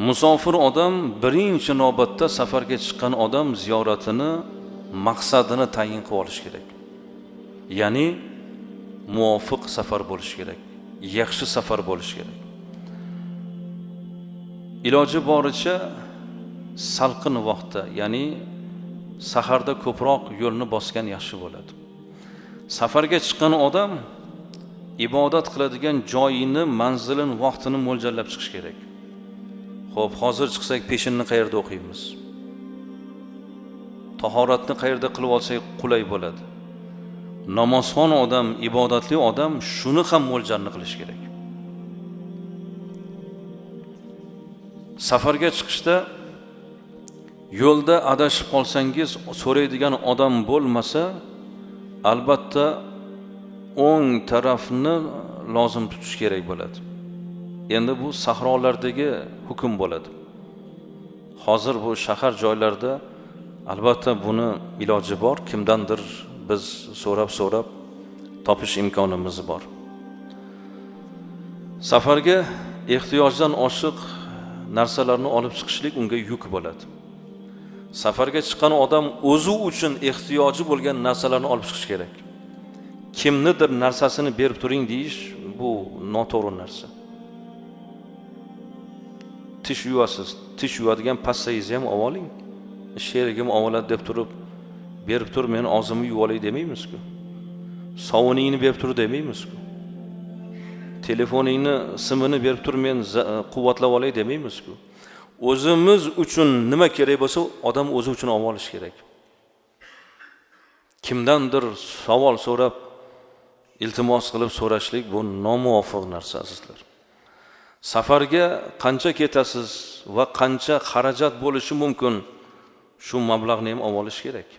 Musofir odam birinchi navbatda safarga chiqqan odam ziyoratini maqsadini tayin qilib olish kerak. Ya'ni muvofiq safar bo'lishi kerak, yaxshi safar bo'lishi kerak. Iloji boricha salqin vaqtda, ya'ni saharda ko'proq yo'lni bosgan yaxshi bo'ladi. Safarga chiqqan odam ibodat qiladigan joyini, manzilini, vaqtini mo'ljallab chiqish kerak. Xo'p, hozir chiqsak peshinni qayerda o'qiymiz? Tahoratni qayerda qilib olsak qulay bo'ladi? Namozxon odam, ibodatli odam shuni ham mo'ljalni qilish kerak. Safarga chiqishda yo'lda adashib qolsangiz, so'raydigan odam bo'lmasa, albatta o'ng tarafni lozim tutish kerak bo'ladi. Endi bu sahrolardagi hukm bo'ladi. Hozir bu shahar joylarda albatta buni iloji bor, kimdandir biz so'rab topish imkonimiz bor. Safarga ehtiyojdan oshiq narsalarni olib chiqishlik unga yuk bo'ladi. Safarga chiqqan odam o'zi uchun ehtiyoji bo'lgan narsalarni olib chiqish kerak. Kimnidir narsasini berib turing deyish bu noto'g'ri narsa. Tish yuvasiz, tish yuvadigan passangizni ham oling. Sherigim oladi deb turib, berib tur, men og'zimni yuvib olay demaymiz-ku. Sovuningni berib tur demaymiz-ku. Telefoningni simini berib tur, men quvvatlab olay demaymiz-ku. O'zimiz uchun nima kerak bo'lsa, odam o'zi uchun olib olish kerak. Kimdandir savol so'rab, iltimos qilib so'rashlik bu nomuvofiq narsa azizlar. Safarga qancha ketasiz va qancha xarajat bo'lishi mumkin, shu mablag'ni ham olib olish kerak.